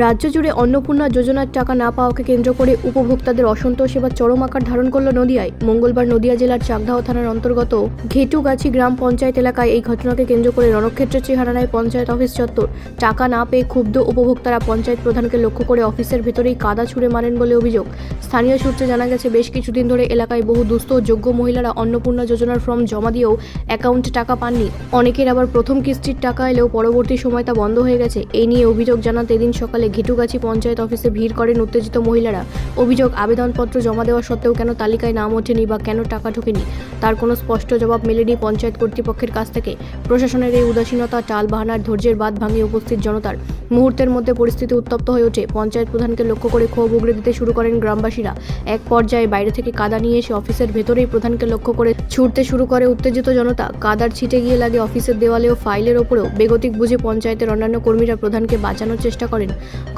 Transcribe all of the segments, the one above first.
রাজ্য জুড়ে অন্নপূর্ণা যোজনার টাকা না পাওয়াকে কেন্দ্র করে উপভোক্তাদের অসন্তোষ এবার চরম আকার ধারণ করল নদিয়ায়। মঙ্গলবার নদিয়া জেলার চাকদাহ থানার অন্তর্গত ঘেটুগাছি গ্রাম পঞ্চায়েত এলাকায় এই ঘটনাকে কেন্দ্র করে রণক্ষেত্রের চেহারা নেয় পঞ্চায়েত অফিস চত্বর। টাকা না পেয়ে ক্ষুব্ধ উপভোক্তারা পঞ্চায়েত প্রধানকে লক্ষ্য করে অফিসের ভেতরেই কাদা ছুঁড়ে মারেন বলে অভিযোগ। স্থানীয় সূত্রে জানা গেছে, বেশ কিছুদিন ধরে এলাকায় বহু দুস্থ ও যোগ্য মহিলারা অন্নপূর্ণা যোজনার ফর্ম জমা দিয়েও অ্যাকাউন্টে টাকা পাননি। অনেকের আবার প্রথম কিস্তির টাকা এলেও পরবর্তী সময় তা বন্ধ হয়ে গেছে। এই নিয়ে অভিযোগ জানাতে এদিন সকালে ঘেটুগাছি পঞ্চায়েত অফিসে ভিড় করেন উত্তেজিত মহিলারা। অভিযোগ, আবেদনপত্র জমা দেওয়া সত্ত্বেও কেন তালিকায় নাম ওঠেনি বা কেন টাকা ঢোকেনি তার কোনো স্পষ্ট জবাব মেলেনি পঞ্চায়েত কর্তৃপক্ষের কাছ থেকে। প্রশাসনের এই উদাসীনতা, টালবাহানার ধৈর্যের বাঁধ ভাঙিয়ে উপস্থিত জনতার। মুহূর্তের মধ্যে পরিস্থিতি উত্তপ্ত হয়ে ওঠে। পঞ্চায়েত প্রধানকে লক্ষ্য করে ক্ষোভ উগরে দিতে শুরু করেন গ্রামবাসীরা। এক পর্যায়ে বাইরে থেকে কাদা নিয়ে এসে অফিসের ভেতরেই প্রধানকে লক্ষ্য করে ছুটতে শুরু করে উত্তেজিত জনতা। কাদার ছিটে গিয়ে লাগে অফিসের দেওয়ালে ও ফাইলের ওপরেও। বেগতিক বুঝে পঞ্চায়েতের অন্যান্য কর্মীরা প্রধানকে বাঁচানোর চেষ্টা করেন।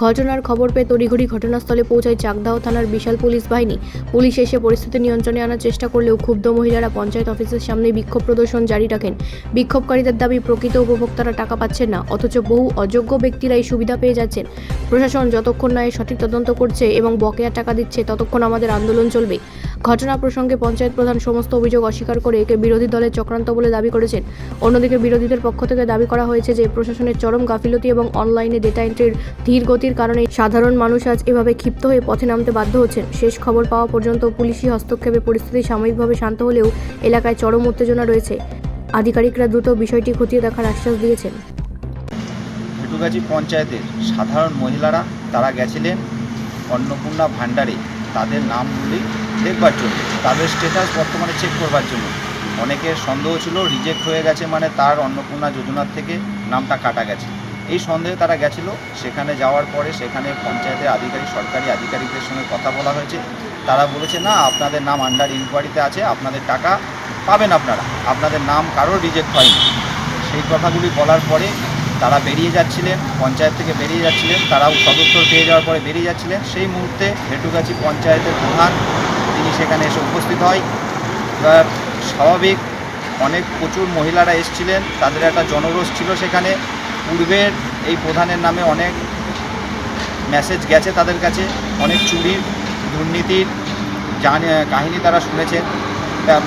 ঘটনার খবর পেয়ে তড়িঘড়ি ঘটনাস্থলে পৌঁছায় চাকদাহ থানার বিশাল পুলিশ বাহিনী। পুলিশ এসে পরিস্থিতি নিয়ন্ত্রণে আনার চেষ্টা করলেও ক্ষুব্ধ মহিলারা পঞ্চায়েত অফিসের সামনে বিক্ষোভ প্রদর্শন জারি রাখেন। বিক্ষোভকারীদের দাবি, প্রকৃত উপভোক্তারা টাকা পাচ্ছেন না, অথচ বহু অযোগ্য ব্যক্তিরা এই সুবিধা পেয়ে যাচ্ছেন। প্রশাসন যতক্ষণ না এর সঠিক তদন্ত করছে এবং বকেয়া টাকা দিচ্ছে, ততক্ষণ আমাদের আন্দোলন চলবে। ঘটনা প্রসঙ্গে পঞ্চায়েত প্রধান সমস্ত অভিযোগ অস্বীকার করে একে বিরোধী দলের চক্রান্ত বলে দাবি করেছেন। অন্যদিকে বিরোধীদের পক্ষ থেকে দাবি করা হয়েছে যে প্রশাসনের চরম গাফিলতি এবং অনলাইনে ডেটা এন্ট্রির ধীর গতির কারণে সাধারণ মানুষ আজ এভাবে ক্ষিপ্ত হয়ে পথে নামতে বাধ্য হচ্ছেন। শেষ খবর পাওয়া পর্যন্ত পুলিশি হস্তক্ষেপে পরিস্থিতি সাময়িকভাবে শান্ত হলেও এলাকায় চরম উত্তেজনা রয়েছে। আধিকারিকরা দ্রুত বিষয়টি খতিয়ে দেখার আশ্বাস দিয়েছেন। ঘেটুগাছি পঞ্চায়েতের সাধারণ মহিলারা তারা গেছিলেন অন্নপূর্ণা ভাণ্ডারে তাদের নামগুলি দেখবার জন্য, তাদের স্ট্যাটাস বর্তমানে চেক করবার জন্য। অনেকের সন্দেহ ছিল রিজেক্ট হয়ে গেছে, মানে তার অন্নপূর্ণা যোজনার থেকে নামটা কাটা গেছে। এই সন্দেহে তারা গেছিল। সেখানে যাওয়ার পরে সেখানে পঞ্চায়েতের আধিকারিক, সরকারি আধিকারিকদের সঙ্গে কথা বলা হয়েছে। তারা বলেছে, না, আপনাদের নাম আন্ডার ইনকোয়ারিতে আছে, আপনাদের টাকা পাবেন, আপনাদের নাম কারোর রিজেক্ট হয়নি। সেই কথাগুলি বলার পরে তারা বেরিয়ে যাচ্ছিলেন, পঞ্চায়েত থেকে বেরিয়ে যাচ্ছিলেন। তারাও সদুত্তর পেয়ে যাওয়ার পরে বেরিয়ে যাচ্ছিলেন। সেই মুহূর্তে ঘেটুগাছি পঞ্চায়েতের প্রধান তিনি সেখানে এসে উপস্থিত হয়। স্বাভাবিক প্রচুর মহিলারা এসেছিলেন, তাদের একটা জনরোষ ছিল সেখানে। পূর্বের এই প্রধানের নামে অনেক মেসেজ গেছে তাদের কাছে, অনেক চুরির, দুর্নীতির কাহিনী তারা শুনেছেন।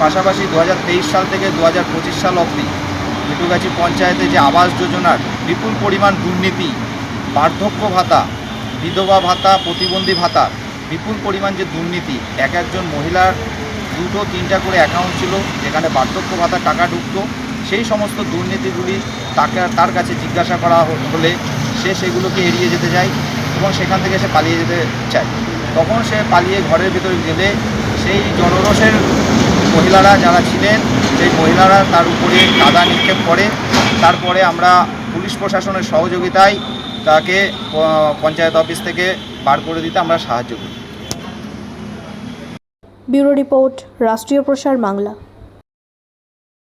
পাশাপাশি 2023 সাল থেকে 2025 সাল অবধি ঘেটুগাছি পঞ্চায়েতে যে আবাস যোজনার বিপুল পরিমাণ দুর্নীতি, বার্ধক্য ভাতা, বিধবা ভাতা, প্রতিবন্ধী ভাতা, বিপুল পরিমাণ যে দুর্নীতি, একজন মহিলার 2-3টা করে অ্যাকাউন্ট ছিল যেখানে বার্ধক্য ভাতা টাকা ঢুকতো। সেই সমস্ত দুর্নীতিগুলি তার কাছে জিজ্ঞাসা করা হলে সে সেগুলোকে এড়িয়ে যেতে চায় এবং সেখান থেকে সে পালিয়ে যেতে চায়। তখন সে পালিয়ে ঘরের ভিতরে গেলে সেই জনরোষের মহিলারা যারা ছিলেন, সেই মহিলারা তার উপরে কাদা নিক্ষেপ করে। তারপরে আমরা পুলিশ প্রশাসনের সহযোগিতায় তাকে পঞ্চায়েত অফিস থেকে বার করে দিতে আমরা সাহায্য করি। ব্যুরো রিপোর্ট, রাষ্ট্রীয় প্রসার বাংলা।